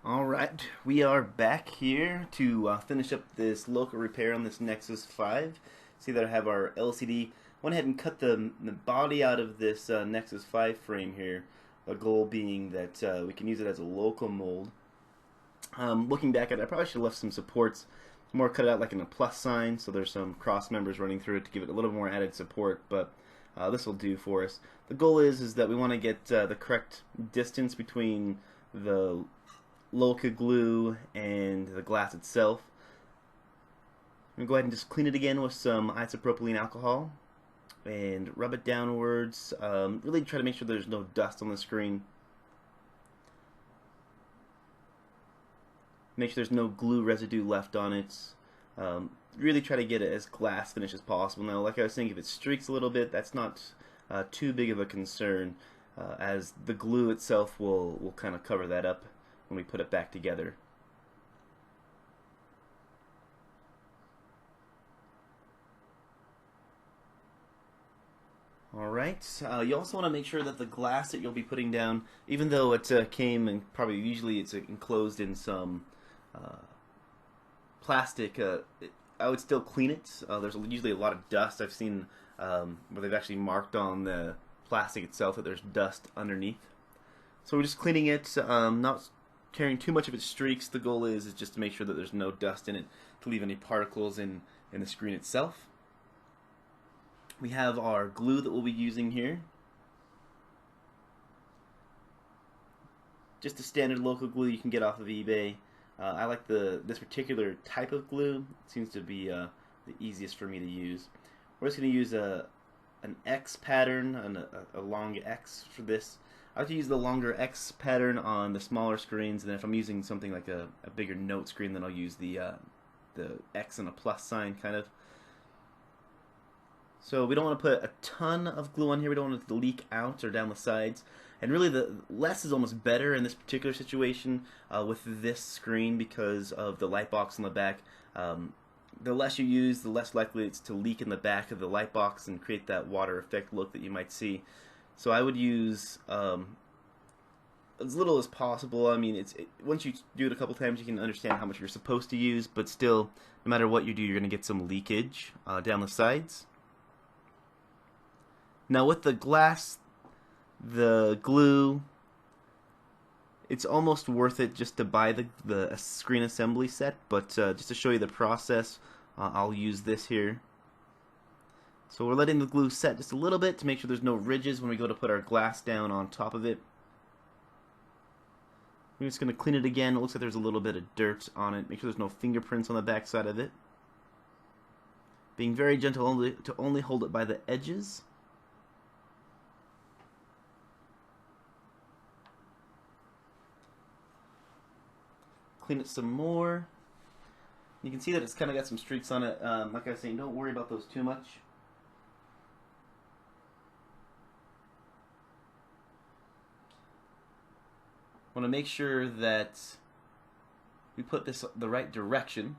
Alright, we are back here to finish up this local repair on this Nexus 5. See that I have our LCD. Went ahead and cut the body out of this Nexus 5 frame here. The goal being that we can use it as a local mold. Looking back at it, I probably should have left some supports more cut it out like in a plus sign, so there's some cross members running through it to give it a little more added support, but this will do for us. The goal is that we want to get the correct distance between the LOCA glue and the glass itself. I'm going to go ahead and just clean it again with some isopropylene alcohol and rub it downwards. Really try to make sure there's no dust on the screen. Make sure there's no glue residue left on it. Really try to get it as glass finish as possible. Now, like I was saying, if it streaks a little bit, that's not too big of a concern, as the glue itself will kind of cover that up when we put it back together. Alright, you also want to make sure that the glass that you'll be putting down, even though it came and probably usually it's enclosed in some plastic, I would still clean it. There's usually a lot of dust. I've seen where they've actually marked on the plastic itself that there's dust underneath. So we're just cleaning it, not carrying too much of its streaks. The goal is just to make sure that there's no dust in it to leave any particles in the screen itself. We have our glue that we'll be using here. Just a standard local glue you can get off of eBay. I like this particular type of glue. It seems to be the easiest for me to use. We're just going to use an X pattern, a long X for this. I like to use the longer X pattern on the smaller screens, and then if I'm using something like a bigger note screen, then I'll use the X and a plus sign kind of. So we don't want to put a ton of glue on here. We don't want it to leak out or down the sides. And really, the less is almost better in this particular situation with this screen because of the light box on the back. The less you use, the less likely it's to leak in the back of the light box and create that water effect look that you might see. So I would use as little as possible. I mean, once you do it a couple times, you can understand how much you're supposed to use. But still, no matter what you do, you're going to get some leakage down the sides. Now with the glass, the glue, it's almost worth it just to buy the screen assembly set, but just to show you the process, I'll use this here. So we're letting the glue set just a little bit to make sure there's no ridges when we go to put our glass down on top of it. I'm just going to clean it again. It looks like there's a little bit of dirt on it. Make sure there's no fingerprints on the back side of it. Being very gentle to only hold it by the edges. Clean it some more. You can see that it's kind of got some streaks on it. Like I was saying, don't worry about those too much. Want to make sure that we put this the right direction.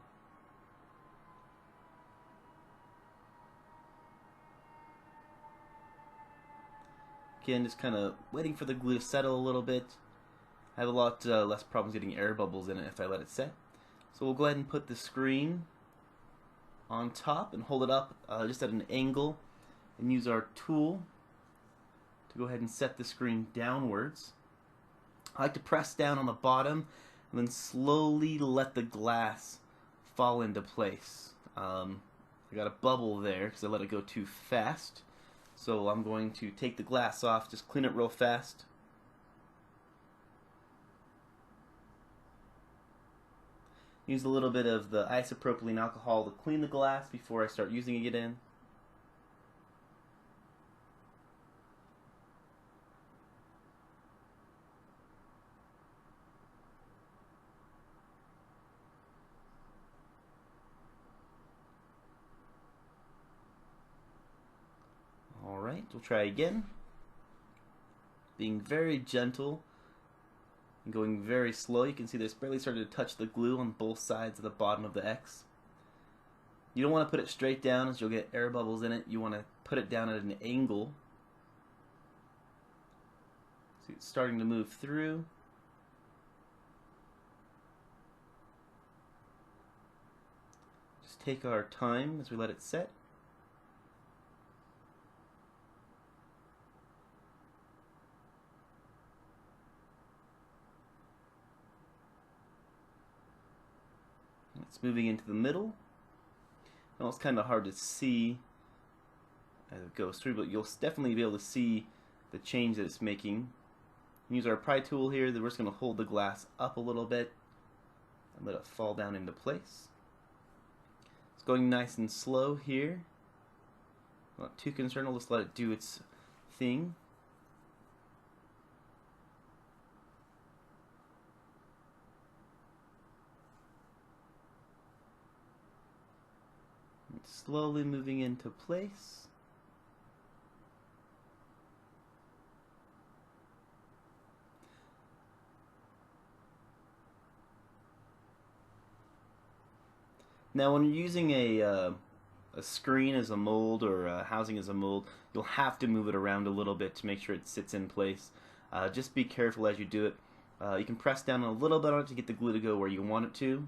Again, just kind of waiting for the glue to settle a little bit. I have a lot less problems getting air bubbles in it if I let it set. So we'll go ahead and put the screen on top and hold it up just at an angle and use our tool to go ahead and set the screen downwards. I like to press down on the bottom and then slowly let the glass fall into place. I got a bubble there because I let it go too fast. So I'm going to take the glass off, just clean it real fast. Use a little bit of the isopropylene alcohol to clean the glass before I start using it again. Alright, we'll try again. Being very gentle and going very slow. You can see there's barely started to touch the glue on both sides of the bottom of the X. You don't want to put it straight down as you'll get air bubbles in it. You want to put it down at an angle. See, it's starting to move through. take our time as we let it set. It's moving into the middle. Now it's kind of hard to see as it goes through, but you'll definitely be able to see the change that it's making. Use our pry tool here. We're just going to hold the glass up a little bit and let it fall down into place. It's going nice and slow here. Not too concerned. I'll just let it do its thing. It's slowly moving into place. Now when you're using a screen as a mold or a housing as a mold, you'll have to move it around a little bit to make sure it sits in place. Just be careful as you do it. You can press down a little bit on it to get the glue to go where you want it to.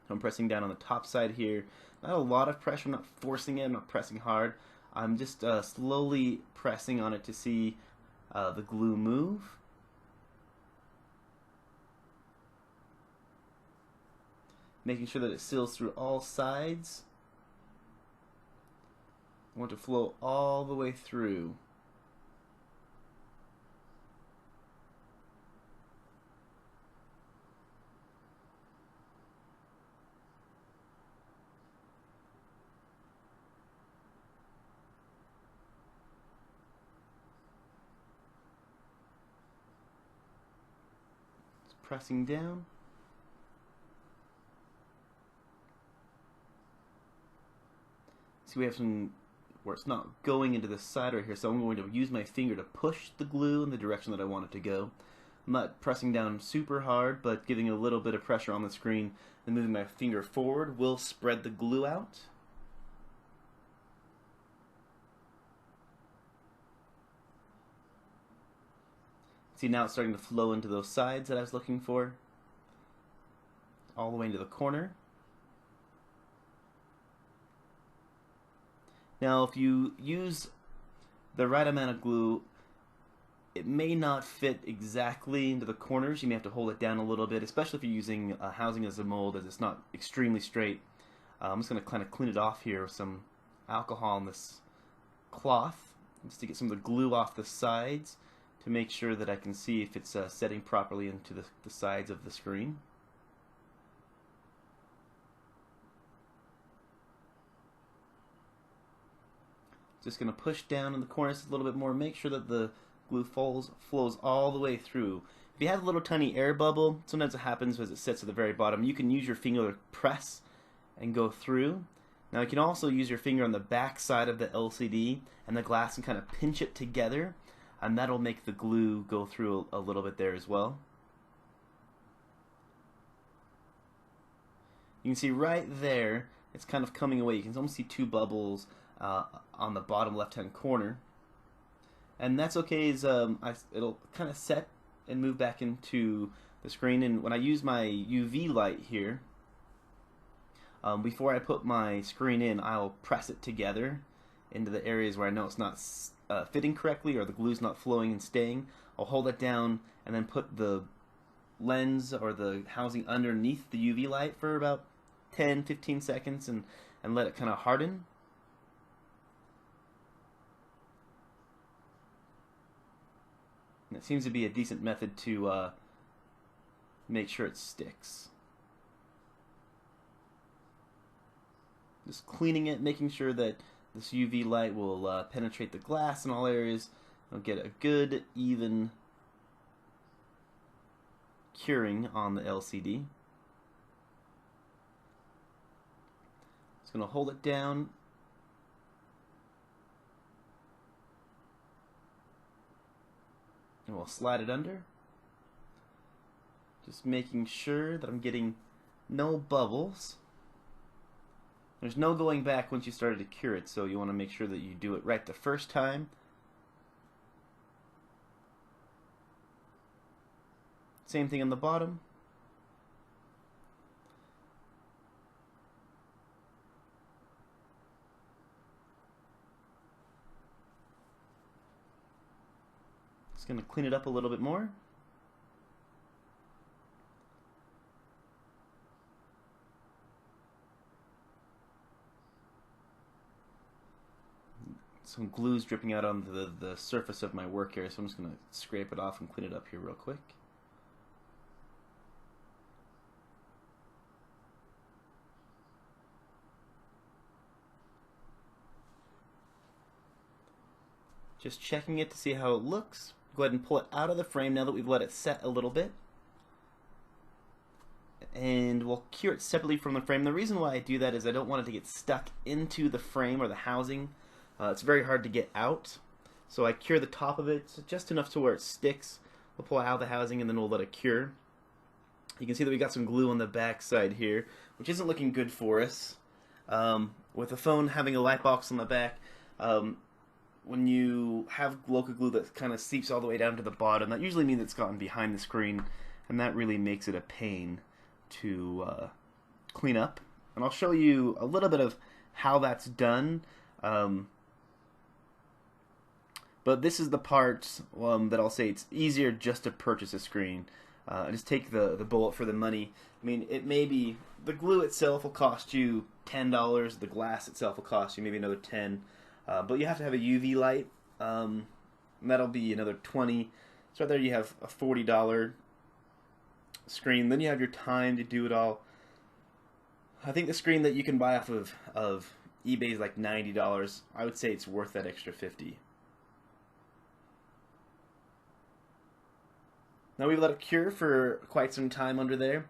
I'm pressing down on the top side here. Not a lot of pressure, I'm not forcing it, I'm not pressing hard. I'm just slowly pressing on it to see the glue move. Making sure that it seals through all sides. I want it to flow all the way through. It's pressing down. See, we have some where it's not going into the side right here, so I'm going to use my finger to push the glue in the direction that I want it to go. I'm not pressing down super hard, but giving a little bit of pressure on the screen and moving my finger forward will spread the glue out. See, now it's starting to flow into those sides that I was looking for, all the way into the corner. Now, if you use the right amount of glue, it may not fit exactly into the corners. You may have to hold it down a little bit, especially if you're using housing as a mold, as it's not extremely straight. I'm just going to kind of clean it off here with some alcohol on this cloth, just to get some of the glue off the sides, to make sure that I can see if it's setting properly into the sides of the screen. Just going to push down in the corners a little bit more, make sure that the glue flows all the way through. If you have a little tiny air bubble, sometimes it happens as it sits at the very bottom. You can use your finger to press and go through. Now you can also use your finger on the back side of the LCD and the glass and kind of pinch it together, and that'll make the glue go through a little bit there as well. You can see right there, it's kind of coming away. You can almost see two bubbles on the bottom left-hand corner, and that's okay. It'll kind of set and move back into the screen. And when I use my UV light here, before I put my screen in, I'll press it together into the areas where I know it's not fitting correctly or the glue's not flowing and staying. I'll hold it down and then put the lens or the housing underneath the UV light for about 10-15 seconds and let it kind of harden. And it seems to be a decent method to make sure it sticks. Just cleaning it, making sure that this UV light will penetrate the glass in all areas. I'll get a good, even curing on the LCD. Just going to hold it down. And we'll slide it under. Just making sure that I'm getting no bubbles. There's no going back once you started to cure it, so you want to make sure that you do it right the first time. Same thing on the bottom. going to clean it up a little bit more. Some glue's dripping out on the surface of my work area, so I'm just going to scrape it off and clean it up here real quick. Just checking it to see how it looks. Go ahead and pull it out of the frame now that we've let it set a little bit. And we'll cure it separately from the frame. The reason why I do that is I don't want it to get stuck into the frame or the housing. It's very hard to get out. So I cure the top of it just enough to where it sticks. We'll pull out the housing and then we'll let it cure. You can see that we got some glue on the back side here, which isn't looking good for us. With the phone having a light box on the back, when you have LOCA glue that kind of seeps all the way down to the bottom, that usually means it's gotten behind the screen, and that really makes it a pain to clean up. And I'll show you a little bit of how that's done. But this is the part that I'll say it's easier just to purchase a screen. Just take the bullet for the money. I mean, it may be, the glue itself will cost you $10, the glass itself will cost you maybe another $10. But you have to have a UV light, and that'll be another $20. So right there you have a $40 screen. Then you have your time to do it all. I think the screen that you can buy off of eBay is like $90. I would say it's worth that extra $50. Now we've let it cure for quite some time under there.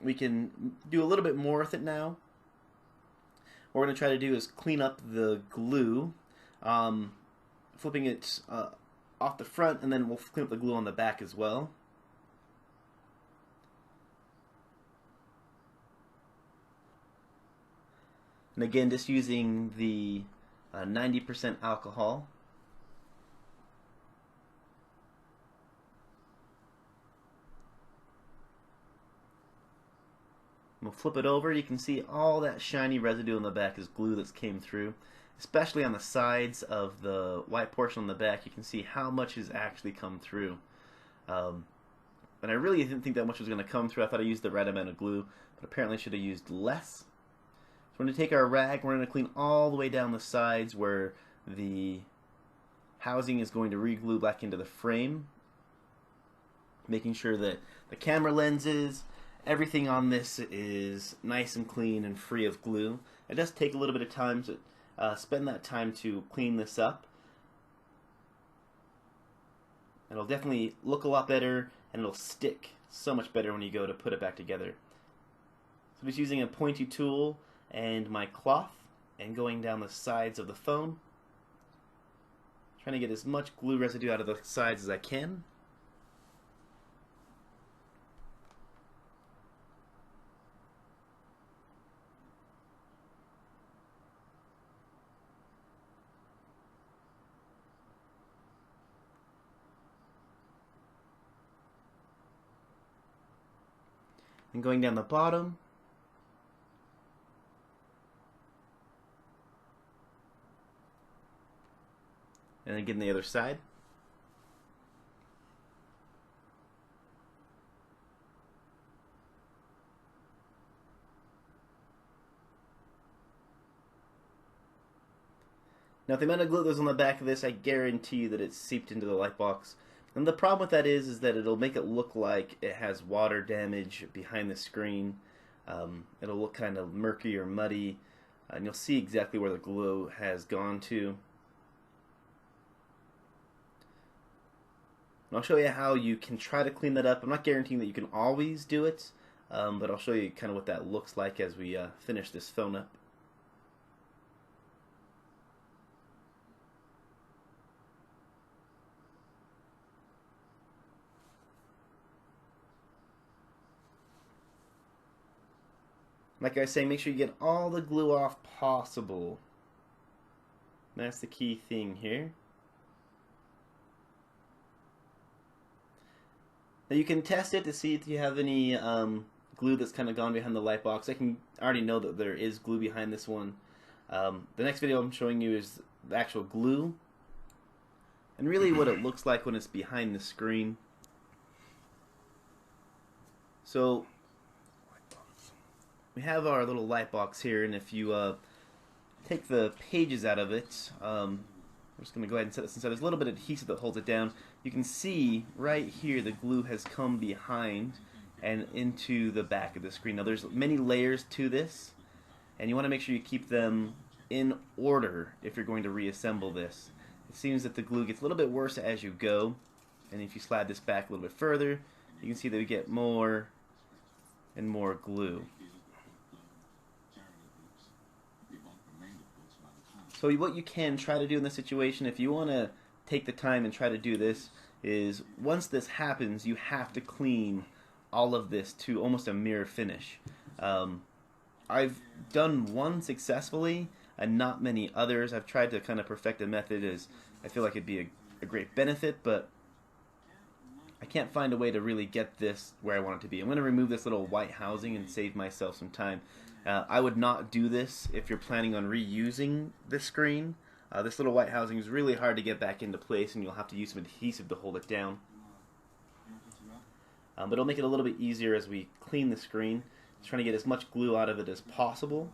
We can do a little bit more with it now. What we're going to try to do is clean up the glue, flipping it off the front, and then we'll clean up the glue on the back as well. And again, just using the 90% alcohol. We'll flip it over. You can see all that shiny residue on the back is glue that's came through, especially on the sides of the white portion on the back. You can see how much has actually come through. And I really didn't think that much was going to come through. I thought I used the right amount of glue, but apparently I should have used less. So we're going to take our rag, we're going to clean all the way down the sides where the housing is going to re-glue back into the frame, making sure that the camera lenses, everything on this is nice and clean and free of glue. It does take a little bit of time to spend that time to clean this up. It'll definitely look a lot better, and it'll stick so much better when you go to put it back together. So I'm just using a pointy tool and my cloth and going down the sides of the phone, trying to get as much glue residue out of the sides as I can. And going down the bottom, and then getting the other side. Now, the amount of glue that's on the back of this, I guarantee you that it's seeped into the light box. And the problem with that is that it'll make it look like it has water damage behind the screen. It'll look kind of murky or muddy, and you'll see exactly where the glue has gone to. And I'll show you how you can try to clean that up. I'm not guaranteeing that you can always do it, but I'll show you kind of what that looks like as we finish this phone up. Like I was saying, make sure you get all the glue off possible. That's the key thing here. Now you can test it to see if you have any glue that's kind of gone behind the light box. I already know that there is glue behind this one. The next video I'm showing you is the actual glue. and really what it looks like when it's behind the screen. So we have our little light box here, and if you take the pages out of it, I'm just going to go ahead and set this inside. There's a little bit of adhesive that holds it down. You can see right here the glue has come behind and into the back of the screen. Now there's many layers to this, and you want to make sure you keep them in order if you're going to reassemble this. It seems that the glue gets a little bit worse as you go, and if you slide this back a little bit further, you can see that we get more and more glue. So what you can try to do in this situation, if you want to take the time and try to do this, is once this happens, you have to clean all of this to almost a mirror finish. I've done one successfully and not many others. I've tried to kind of perfect a method as I feel like it'd be a great benefit, but I can't find a way to really get this where I want it to be. I'm going to remove this little white housing and save myself some time. I would not do this if you're planning on reusing this screen. This little white housing is really hard to get back into place, and you'll have to use some adhesive to hold it down. But it'll make it a little bit easier as we clean the screen. Just trying to get as much glue out of it as possible.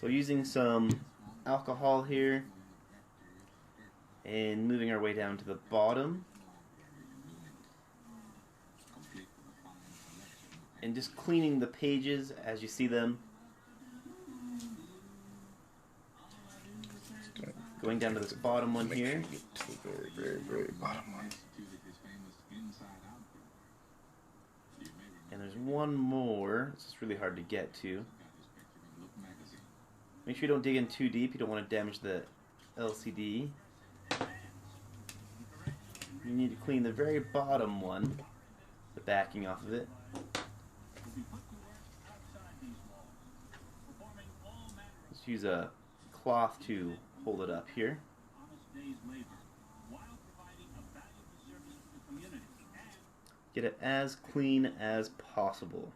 So using some alcohol here and moving our way down to the bottom and just cleaning the pages as you see them. Going down to this bottom one here. To the very bottom one. And there's one more. It's just really hard to get to. Make sure you don't dig in too deep. You don't want to damage the LCD. You need to clean the very bottom one, the backing off of it. Let's use a cloth to hold it up here. Get it as clean as possible.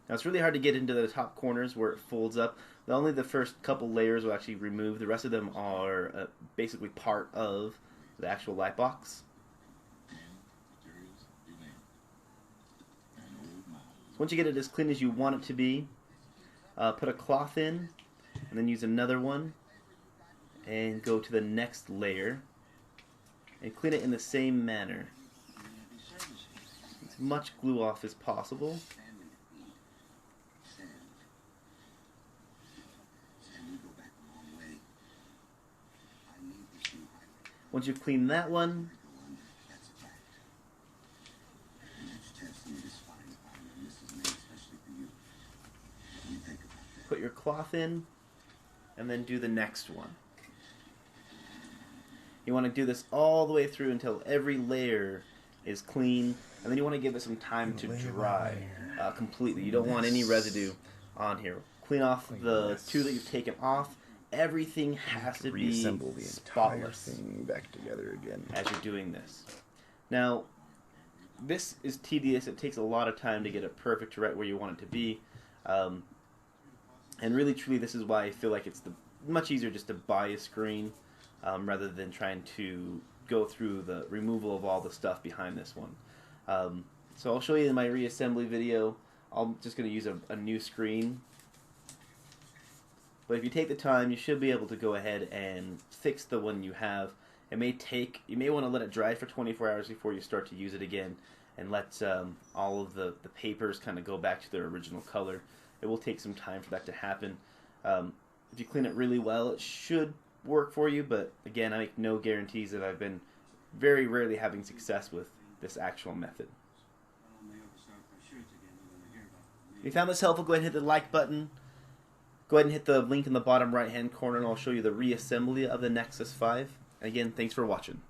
Now it's really hard to get into the top corners where it folds up. Only the first couple layers will actually remove. The rest of them are basically part of the actual light box. So once you get it as clean as you want it to be, put a cloth in, and then use another one, and go to the next layer, and clean it in the same manner. As much glue off as possible. Once you've cleaned that one, put your cloth in, and then do the next one. You want to do this all the way through until every layer is clean, and then you want to give it some time to dry completely. You don't want any residue on here. Clean off the two that you've taken off. Everything has to be reassemble the entire thing back together again as you're doing this. Now, this is tedious. It takes a lot of time to get it perfect right where you want it to be. And really, truly, this is why I feel like it's much easier just to buy a screen rather than trying to go through the removal of all the stuff behind this one. So I'll show you in my reassembly video. I'm just going to use a new screen. But if you take the time, you should be able to go ahead and fix the one you have. You may want to let it dry for 24 hours before you start to use it again, and let all of the papers kind of go back to their original color. It will take some time for that to happen. If you clean it really well, it should work for you, but again, I make no guarantees that I've been very rarely having success with this actual method. If you found this helpful, go ahead and hit the like button. Go ahead and hit the link in the bottom right hand corner and I'll show you the reassembly of the Nexus 5. Again, thanks for watching.